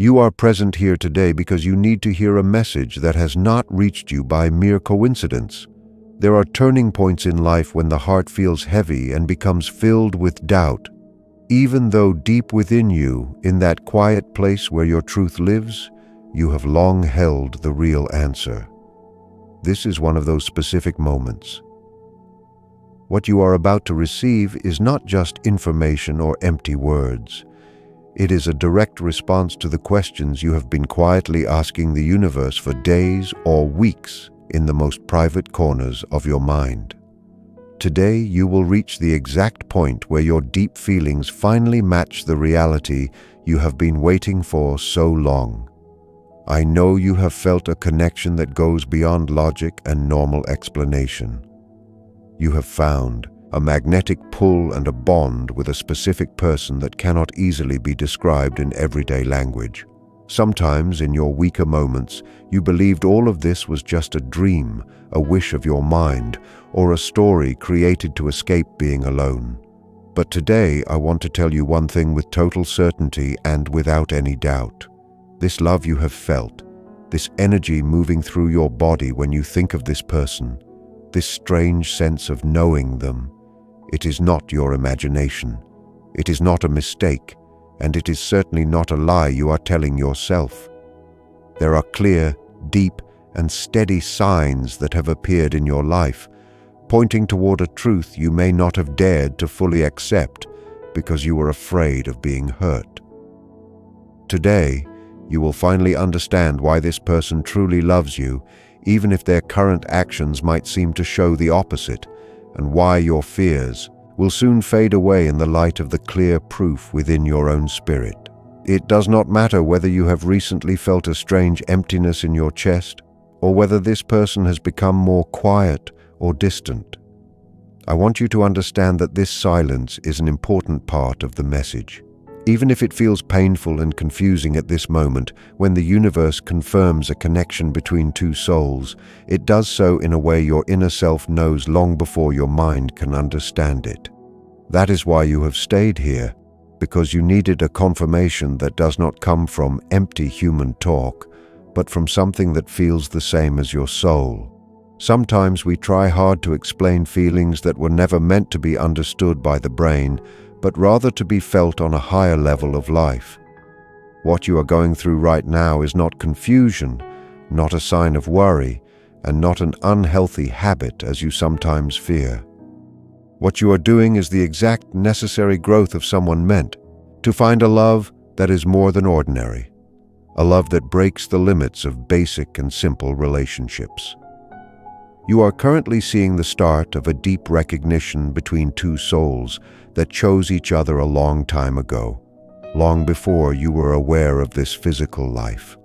You are present here today because you need to hear a message that has not reached you by mere coincidence. There are turning points in life when the heart feels heavy and becomes filled with doubt. Even though deep within you, in that quiet place where your truth lives, you have long held the real answer. This is one of those specific moments. What you are about to receive is not just information or empty words. It is a direct response to the questions you have been quietly asking the universe for days or weeks in the most private corners of your mind. Today, you will reach the exact point where your deep feelings finally match the reality you have been waiting for so long. I know you have felt a connection that goes beyond logic and normal explanation. You have found a magnetic pull and a bond with a specific person that cannot easily be described in everyday language. Sometimes, in your weaker moments, you believed all of this was just a dream, a wish of your mind, or a story created to escape being alone. But today, I want to tell you one thing with total certainty and without any doubt. This love you have felt, this energy moving through your body when you think of this person, this strange sense of knowing them, it is not your imagination. It is not a mistake, and it is certainly not a lie you are telling yourself. There are clear, deep, and steady signs that have appeared in your life, pointing toward a truth you may not have dared to fully accept because you were afraid of being hurt. Today, you will finally understand why this person truly loves you, even if their current actions might seem to show the opposite, and why your fears will soon fade away in the light of the clear proof within your own spirit. It does not matter whether you have recently felt a strange emptiness in your chest, or whether this person has become more quiet or distant. I want you to understand that this silence is an important part of the message. Even if it feels painful and confusing at this moment, when the universe confirms a connection between two souls, it does so in a way your inner self knows long before your mind can understand it. That is why you have stayed here, because you needed a confirmation that does not come from empty human talk, but from something that feels the same as your soul. Sometimes we try hard to explain feelings that were never meant to be understood by the brain, but rather to be felt on a higher level of life. What you are going through right now is not confusion, not a sign of worry, and not an unhealthy habit as you sometimes fear. What you are doing is the exact necessary growth of someone meant to find a love that is more than ordinary, a love that breaks the limits of basic and simple relationships. You are currently seeing the start of a deep recognition between two souls that chose each other a long time ago, long before you were aware of this physical life.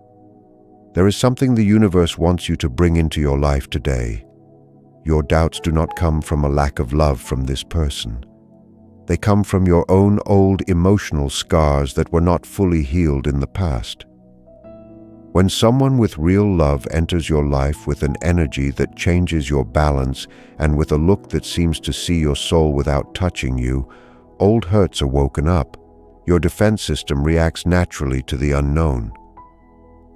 There is something the universe wants you to bring into your life today. Your doubts do not come from a lack of love from this person. They come from your own old emotional scars that were not fully healed in the past. When someone with real love enters your life with an energy that changes your balance and with a look that seems to see your soul without touching you, old hurts are woken up. Your defense system reacts naturally to the unknown.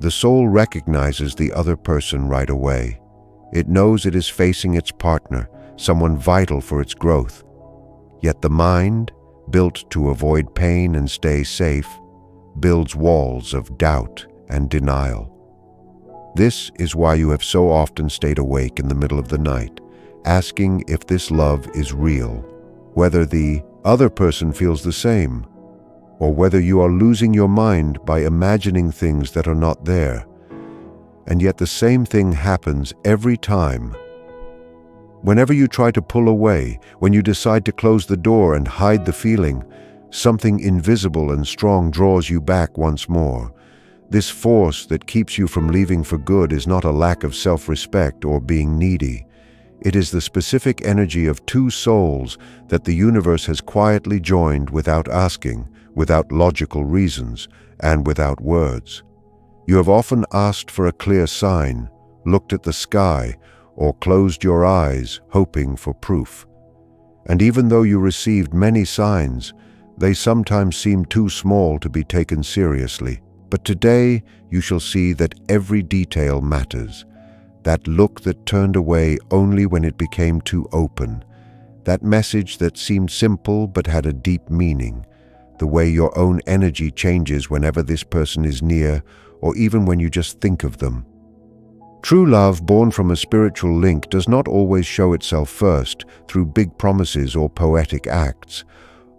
The soul recognizes the other person right away. It knows it is facing its partner, someone vital for its growth. Yet the mind, built to avoid pain and stay safe, builds walls of doubt and denial. This is why you have so often stayed awake in the middle of the night, asking if this love is real, whether the other person feels the same, or whether you are losing your mind by imagining things that are not there. And yet the same thing happens every time. Whenever you try to pull away, when you decide to close the door and hide the feeling, something invisible and strong draws you back once more. This force that keeps you from leaving for good is not a lack of self-respect or being needy. It is the specific energy of two souls that the universe has quietly joined without asking, without logical reasons, and without words. You have often asked for a clear sign, looked at the sky, or closed your eyes, hoping for proof. And even though you received many signs, they sometimes seemed too small to be taken seriously. But today you shall see that every detail matters. That look that turned away only when it became too open. That message that seemed simple but had a deep meaning. The way your own energy changes whenever this person is near, or even when you just think of them. True love born from a spiritual link does not always show itself first through big promises or poetic acts.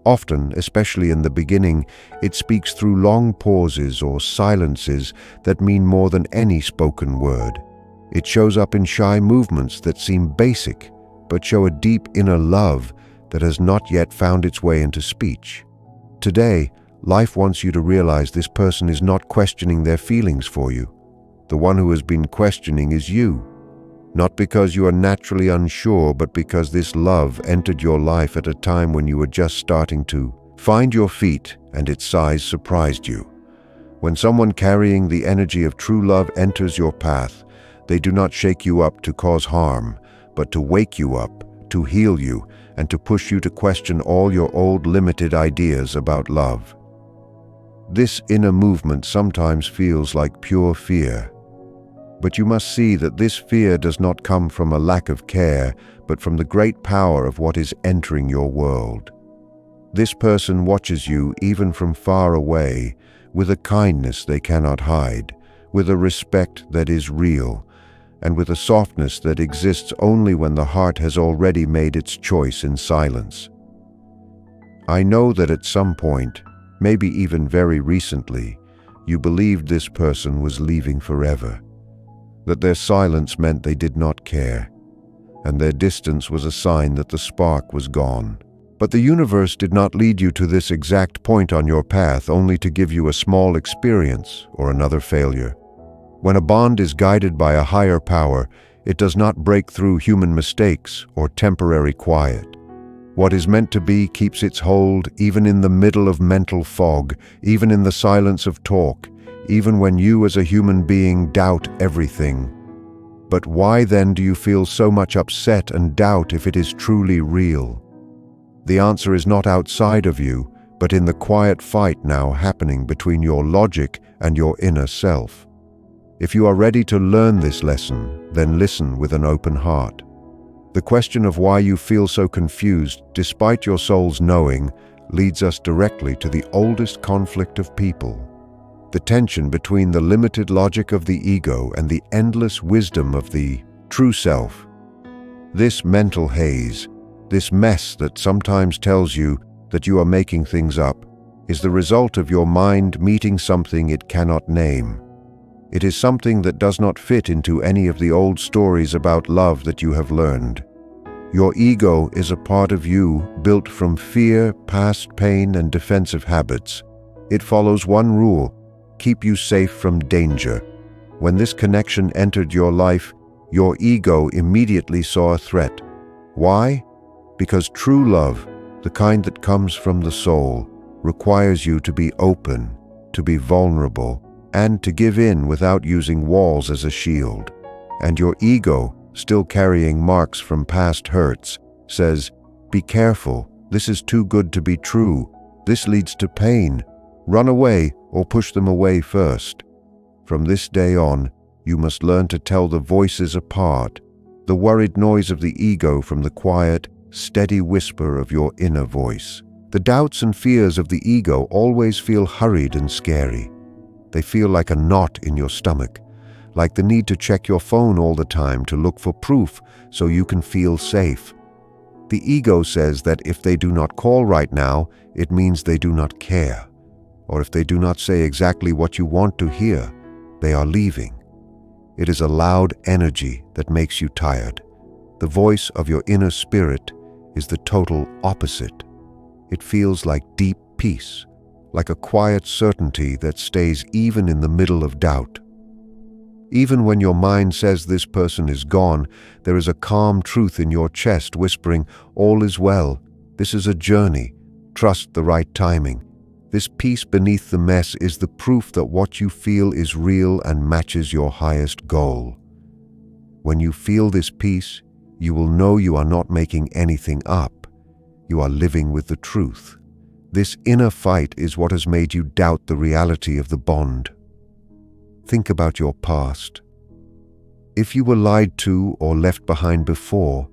Often, especially in the beginning, it speaks through long pauses or silences that mean more than any spoken word. It shows up in shy movements that seem basic, but show a deep inner love that has not yet found its way into speech. Today, life wants you to realize this person is not questioning their feelings for you. The one who has been questioning is you. Not because you are naturally unsure, but because this love entered your life at a time when you were just starting to find your feet and its size surprised you. When someone carrying the energy of true love enters your path, they do not shake you up to cause harm, but to wake you up, to heal you, and to push you to question all your old limited ideas about love. This inner movement sometimes feels like pure fear. But you must see that this fear does not come from a lack of care, but from the great power of what is entering your world. This person watches you even from far away, with a kindness they cannot hide, with a respect that is real, and with a softness that exists only when the heart has already made its choice in silence. I know that at some point, maybe even very recently, you believed this person was leaving forever, that their silence meant they did not care, and their distance was a sign that the spark was gone. But the universe did not lead you to this exact point on your path only to give you a small experience or another failure. When a bond is guided by a higher power, it does not break through human mistakes or temporary quiet. What is meant to be keeps its hold even in the middle of mental fog, even in the silence of talk, even when you as a human being doubt everything. But why then do you feel so much upset and doubt if it is truly real? The answer is not outside of you, but in the quiet fight now happening between your logic and your inner self. If you are ready to learn this lesson, then listen with an open heart. The question of why you feel so confused, despite your soul's knowing, leads us directly to the oldest conflict of people. The tension between the limited logic of the ego and the endless wisdom of the true self. This mental haze, this mess that sometimes tells you that you are making things up, is the result of your mind meeting something it cannot name. It is something that does not fit into any of the old stories about love that you have learned. Your ego is a part of you built from fear, past pain, and defensive habits. It follows one rule: keep you safe from danger. When this connection entered your life, your ego immediately saw a threat. Why? Because true love, the kind that comes from the soul, requires you to be open, to be vulnerable, and to give in without using walls as a shield. And your ego, still carrying marks from past hurts, says, "Be careful, this is too good to be true. This leads to pain. Run away or push them away first." From this day on, you must learn to tell the voices apart, the worried noise of the ego from the quiet, steady whisper of your inner voice. The doubts and fears of the ego always feel hurried and scary. They feel like a knot in your stomach, like the need to check your phone all the time to look for proof so you can feel safe. The ego says that if they do not call right now, it means they do not care. Or if they do not say exactly what you want to hear, they are leaving. It is a loud energy that makes you tired. The voice of your inner spirit is the total opposite. It feels like deep peace, like a quiet certainty that stays even in the middle of doubt. Even when your mind says this person is gone, there is a calm truth in your chest whispering, "All is well. This is a journey. Trust the right timing." This peace beneath the mess is the proof that what you feel is real and matches your highest goal. When you feel this peace, you will know you are not making anything up. You are living with the truth. This inner fight is what has made you doubt the reality of the bond. Think about your past. If you were lied to or left behind before,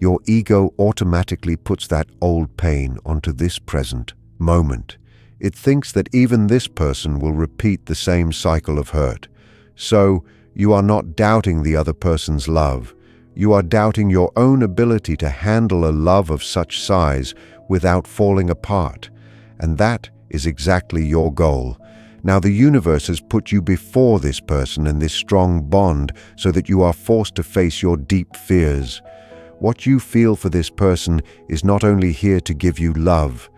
your ego automatically puts that old pain onto this present moment. It thinks that even this person will repeat the same cycle of hurt. So, you are not doubting the other person's love. You are doubting your own ability to handle a love of such size without falling apart. And that is exactly your goal. Now, the universe has put you before this person and this strong bond so that you are forced to face your deep fears. What you feel for this person is not only here to give you love,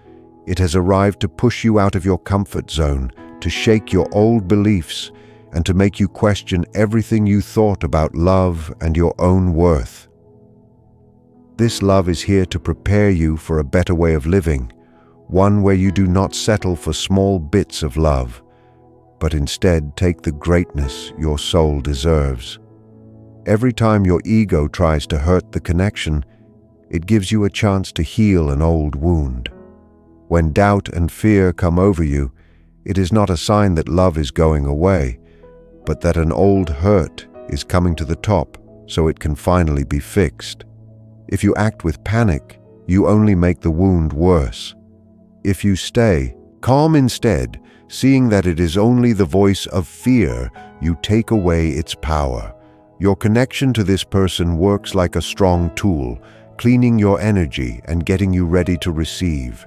it has arrived to push you out of your comfort zone, to shake your old beliefs, and to make you question everything you thought about love and your own worth. This love is here to prepare you for a better way of living, one where you do not settle for small bits of love, but instead take the greatness your soul deserves. Every time your ego tries to hurt the connection, it gives you a chance to heal an old wound. When doubt and fear come over you, it is not a sign that love is going away, but that an old hurt is coming to the top so it can finally be fixed. If you act with panic, you only make the wound worse. If you stay calm instead, seeing that it is only the voice of fear, you take away its power. Your connection to this person works like a strong tool, cleaning your energy and getting you ready to receive.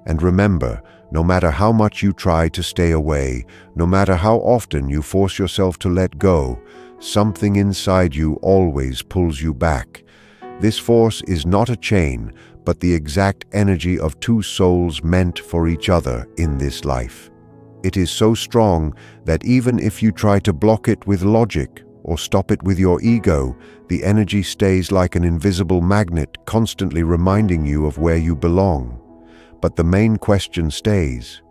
And remember, no matter how much you try to stay away, no matter how often you force yourself to let go, something inside you always pulls you back. This force is not a chain, but the exact energy of two souls meant for each other in this life. It is so strong that even if you try to block it with logic or stop it with your ego, the energy stays like an invisible magnet, constantly reminding you of where you belong. But the main question stays.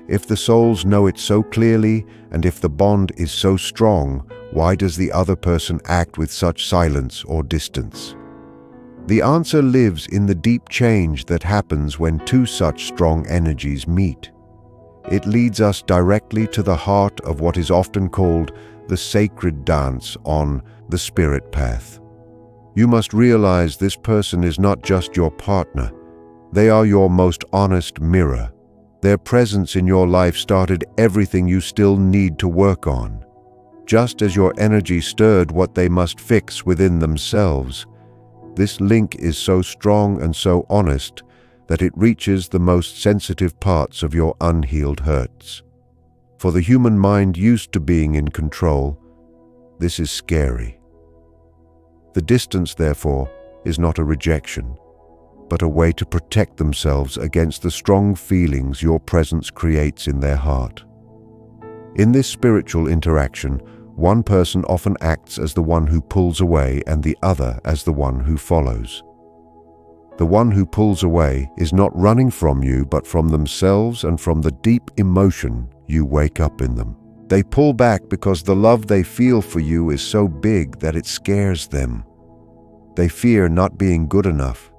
If the souls know it so clearly, and if the bond is so strong, why does the other person act with such silence or distance? The answer lives in the deep change that happens when two such strong energies meet. It leads us directly to the heart of what is often called the sacred dance on the spirit path. You must realize this person is not just your partner. They are your most honest mirror. Their presence in your life started everything you still need to work on. Just as your energy stirred what they must fix within themselves, this link is so strong and so honest that it reaches the most sensitive parts of your unhealed hurts. For the human mind used to being in control, this is scary. The distance, therefore, is not a rejection, but a way to protect themselves against the strong feelings your presence creates in their heart. In this spiritual interaction, one person often acts as the one who pulls away and the other as the one who follows. The one who pulls away is not running from you, but from themselves and from the deep emotion you wake up in them. They pull back because the love they feel for you is so big that it scares them. They fear not being good enough.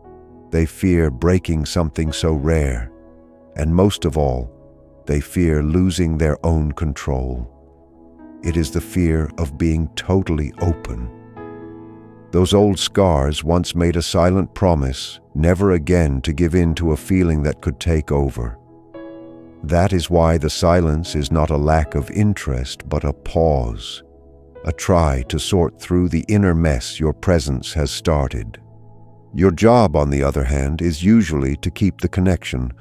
They fear breaking something so rare. And most of all, they fear losing their own control. It is the fear of being totally open. Those old scars once made a silent promise never again to give in to a feeling that could take over. That is why the silence is not a lack of interest, but a pause, a try to sort through the inner mess your presence has started. Your job, on the other hand, is usually to keep the connection,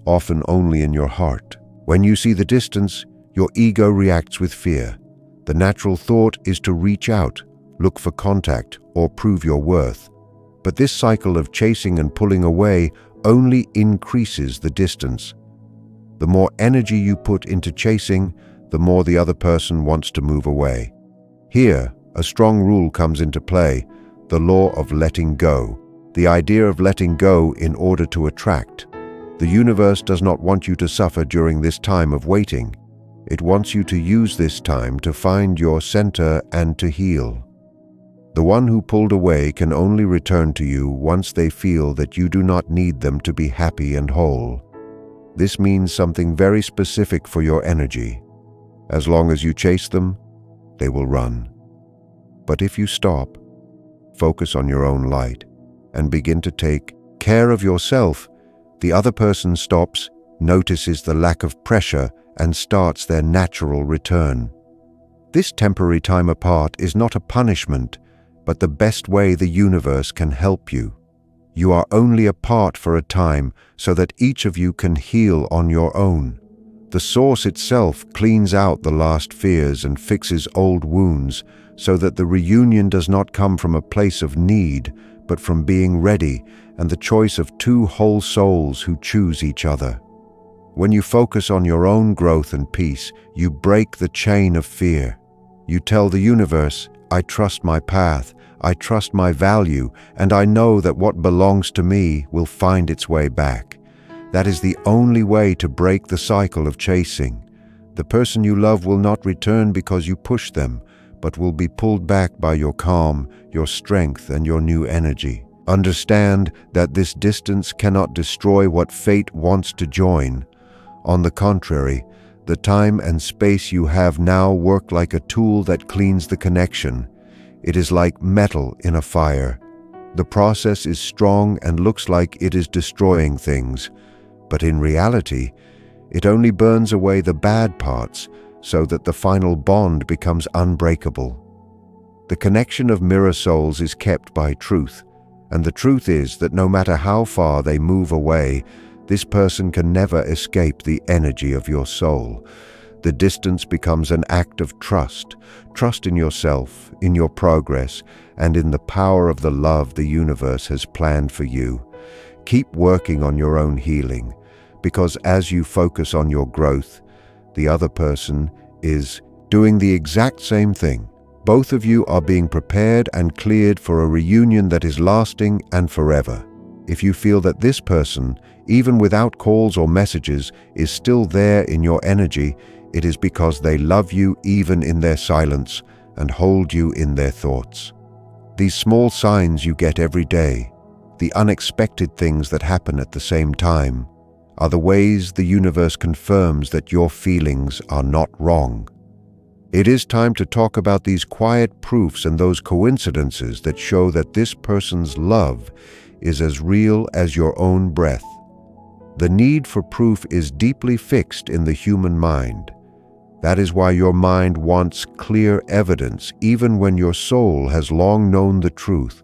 often only in your heart. When you see the distance, your ego reacts with fear. The natural thought is to reach out, look for contact, or prove your worth. But this cycle of chasing and pulling away only increases the distance. The more energy you put into chasing, the more the other person wants to move away. Here, a strong rule comes into play, the law of letting go, the idea of letting go in order to attract. The universe does not want you to suffer during this time of waiting. It wants you to use this time to find your center and to heal. The one who pulled away can only return to you once they feel that you do not need them to be happy and whole. This means something very specific for your energy. As long as you chase them, they will run. But if you stop, focus on your own light, and begin to take care of yourself, the other person stops, notices the lack of pressure, and starts their natural return. This temporary time apart is not a punishment, but the best way the universe can help you. You are only apart for a time so that each of you can heal on your own. The source itself cleans out the last fears and fixes old wounds so that the reunion does not come from a place of need, but from being ready and the choice of two whole souls who choose each other. When you focus on your own growth and peace, you break the chain of fear. You tell the universe, I trust my path, I trust my value, and I know that what belongs to me will find its way back. That is the only way to break the cycle of chasing. The person you love will not return because you push them, but will be pulled back by your calm, your strength, and your new energy. Understand that this distance cannot destroy what fate wants to join. On the contrary, the time and space you have now work like a tool that cleans the connection. It is like metal in a fire. The process is strong and looks like it is destroying things, but in reality, it only burns away the bad parts so that the final bond becomes unbreakable. The connection of mirror souls is kept by truth, and the truth is that no matter how far they move away, this person can never escape the energy of your soul. The distance becomes an act of trust. Trust in yourself, in your progress, and in the power of the love the universe has planned for you. Keep working on your own healing, because as you focus on your growth, the other person is doing the exact same thing. Both of you are being prepared and cleared for a reunion that is lasting and forever. If you feel that this person, even without calls or messages, is still there in your energy, it is because they love you even in their silence and hold you in their thoughts. These small signs you get every day, the unexpected things that happen at the same time, are the ways the universe confirms that your feelings are not wrong. It is time to talk about these quiet proofs and those coincidences that show that this person's love is as real as your own breath. The need for proof is deeply fixed in the human mind. That is why your mind wants clear evidence, even when your soul has long known the truth.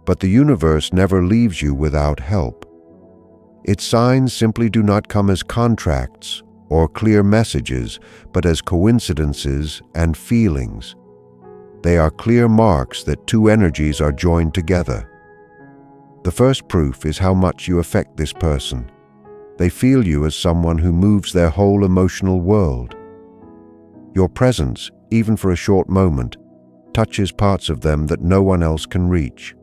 But the universe never leaves you without help. Its signs simply do not come as contracts or clear messages, but as coincidences and feelings. They are clear marks that two energies are joined together. The first proof is how much you affect this person. They feel you as someone who moves their whole emotional world. Your presence, even for a short moment, touches parts of them that no one else can reach.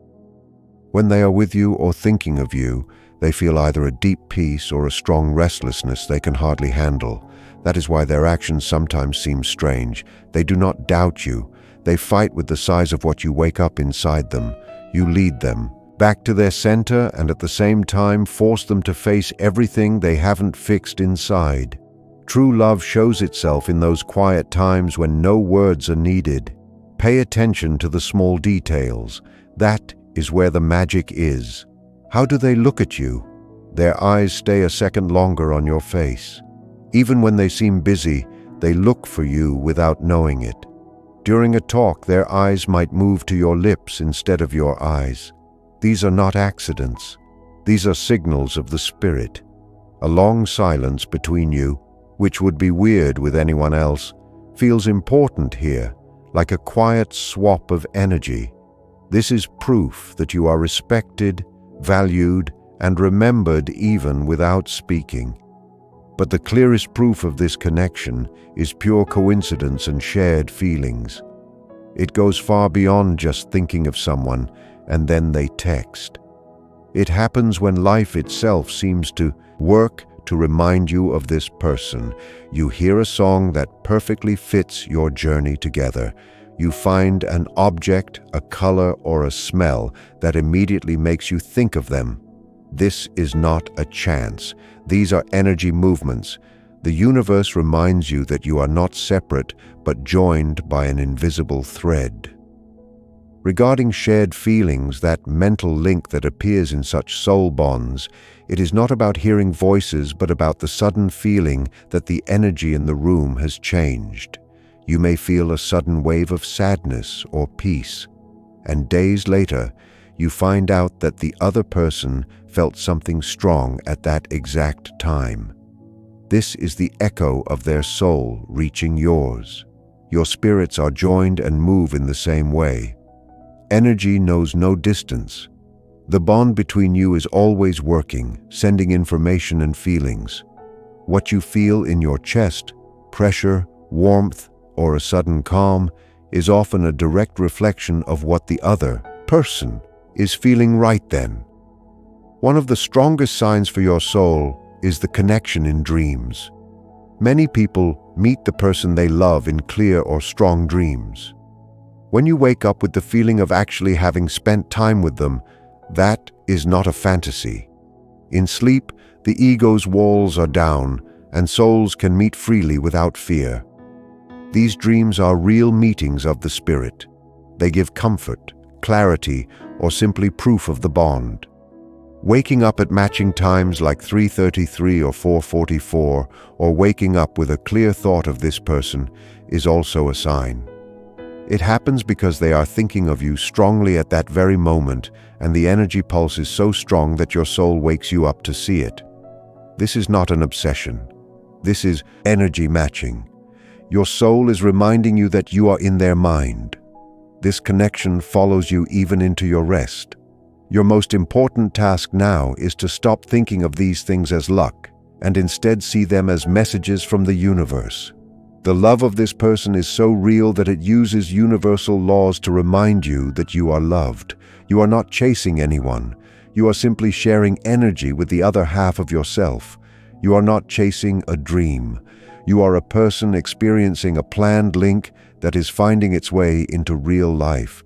When they are with you or thinking of you, they feel either a deep peace or a strong restlessness they can hardly handle. That is why their actions sometimes seem strange. They do not doubt you. They fight with the size of what you wake up inside them. You lead them back to their center and at the same time force them to face everything they haven't fixed inside. True love shows itself in those quiet times when no words are needed. Pay attention to the small details. That is where the magic is. How do they look at you? Their eyes stay a second longer on your face. Even when they seem busy, they look for you without knowing it. During a talk, their eyes might move to your lips instead of your eyes. These are not accidents. These are signals of the spirit. A long silence between you, which would be weird with anyone else, feels important here, like a quiet swap of energy. This is proof that you are respected, valued, and remembered even without speaking. But the clearest proof of this connection is pure coincidence and shared feelings. It goes far beyond just thinking of someone and then they text. It happens when life itself seems to work to remind you of this person. You hear a song that perfectly fits your journey together. You find an object, a color, or a smell that immediately makes you think of them. This is not a chance. These are energy movements. The universe reminds you that you are not separate, but joined by an invisible thread. Regarding shared feelings, that mental link that appears in such soul bonds, it is not about hearing voices, but about the sudden feeling that the energy in the room has changed. You may feel a sudden wave of sadness or peace, and days later, you find out that the other person felt something strong at that exact time. This is the echo of their soul reaching yours. Your spirits are joined and move in the same way. Energy knows no distance. The bond between you is always working, sending information and feelings. What you feel in your chest, pressure, warmth, or a sudden calm, is often a direct reflection of what the other person is feeling right then. One of the strongest signs for your soul is the connection in dreams. Many people meet the person they love in clear or strong dreams. When you wake up with the feeling of actually having spent time with them, that is not a fantasy. In sleep, the ego's walls are down, and souls can meet freely without fear. These dreams are real meetings of the spirit. They give comfort, clarity, or simply proof of the bond. Waking up at matching times like 3:33 or 4:44, or waking up with a clear thought of this person, is also a sign. It happens because they are thinking of you strongly at that very moment, and the energy pulse is so strong that your soul wakes you up to see it. This is not an obsession. This is energy matching. Your soul is reminding you that you are in their mind. This connection follows you even into your rest. Your most important task now is to stop thinking of these things as luck, and instead see them as messages from the universe. The love of this person is so real that it uses universal laws to remind you that you are loved. You are not chasing anyone. You are simply sharing energy with the other half of yourself. You are not chasing a dream. You are a person experiencing a planned link that is finding its way into real life.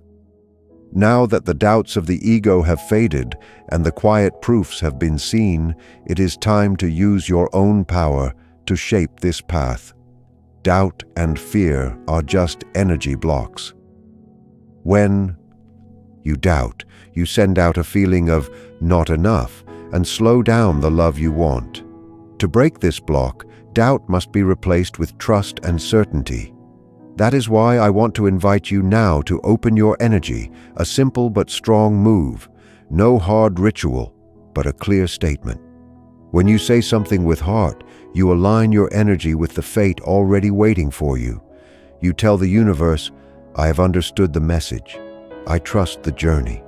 Now that the doubts of the ego have faded and the quiet proofs have been seen, it is time to use your own power to shape this path. Doubt and fear are just energy blocks. When you doubt, you send out a feeling of not enough and slow down the love you want. To break this block, doubt must be replaced with trust and certainty. That is why I want to invite you now to open your energy, a simple but strong move. No hard ritual, but a clear statement. When you say something with heart, you align your energy with the fate already waiting for you. You tell the universe, I have understood the message. I trust the journey.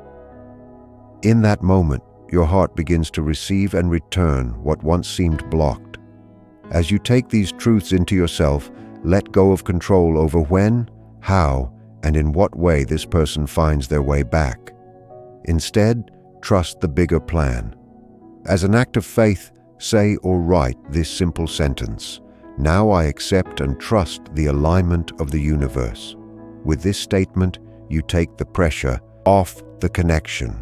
In that moment, your heart begins to receive and return what once seemed blocked. As you take these truths into yourself, let go of control over when, how, and in what way this person finds their way back. Instead, trust the bigger plan. As an act of faith, say or write this simple sentence: Now I accept and trust the alignment of the universe. With this statement, you take the pressure off the connection.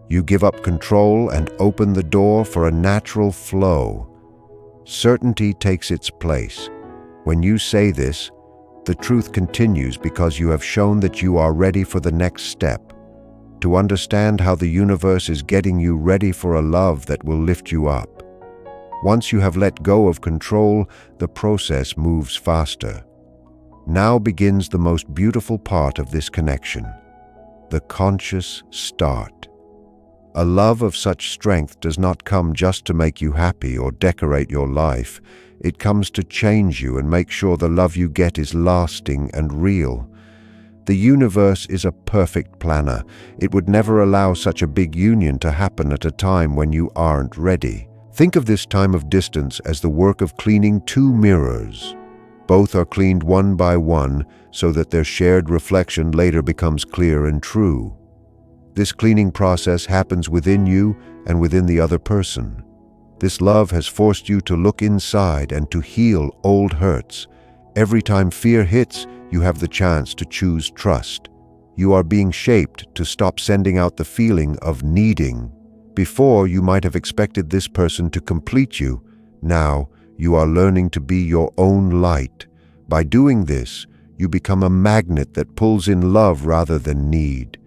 You give up control and open the door for a natural flow. Certainty takes its place. When you say this, the truth continues because you have shown that you are ready for the next step. To understand how the universe is getting you ready for a love that will lift you up. Once you have let go of control, the process moves faster. Now begins the most beautiful part of this connection, the conscious start. A love of such strength does not come just to make you happy or decorate your life. It comes to change you and make sure the love you get is lasting and real. The universe is a perfect planner. It would never allow such a big union to happen at a time when you aren't ready. Think of this time of distance as the work of cleaning two mirrors. Both are cleaned one by one so that their shared reflection later becomes clear and true. This cleaning process happens within you and within the other person. This love has forced you to look inside and to heal old hurts. Every time fear hits, you have the chance to choose trust. You are being shaped to stop sending out the feeling of needing. Before, you might have expected this person to complete you. Now, You are learning to be your own light. By doing this, you become a magnet that pulls in love rather than need.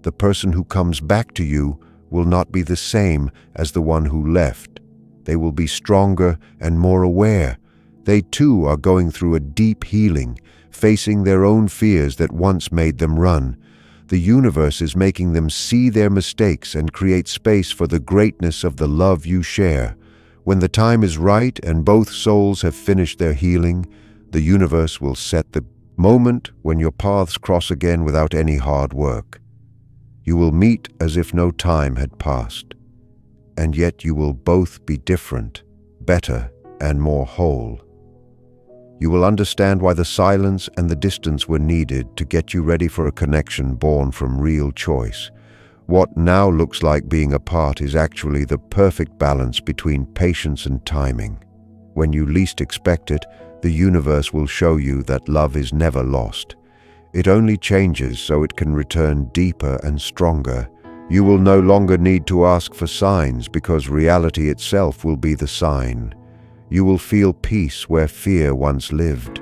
The person who comes back to you will not be the same as the one who left. They will be stronger and more aware. They too are going through a deep healing, facing their own fears that once made them run. The universe is making them see their mistakes and create space for the greatness of the love you share. When the time is right and both souls have finished their healing, the universe will set the moment when your paths cross again without any hard work. You will meet as if no time had passed, and yet you will both be different, better, and more whole. You will understand why the silence and the distance were needed to get you ready for a connection born from real choice. What now looks like being apart is actually the perfect balance between patience and timing. When you least expect it, the universe will show you that love is never lost. It only changes so it can return deeper and stronger. You will no longer need to ask for signs because reality itself will be the sign. You will feel peace where fear once lived.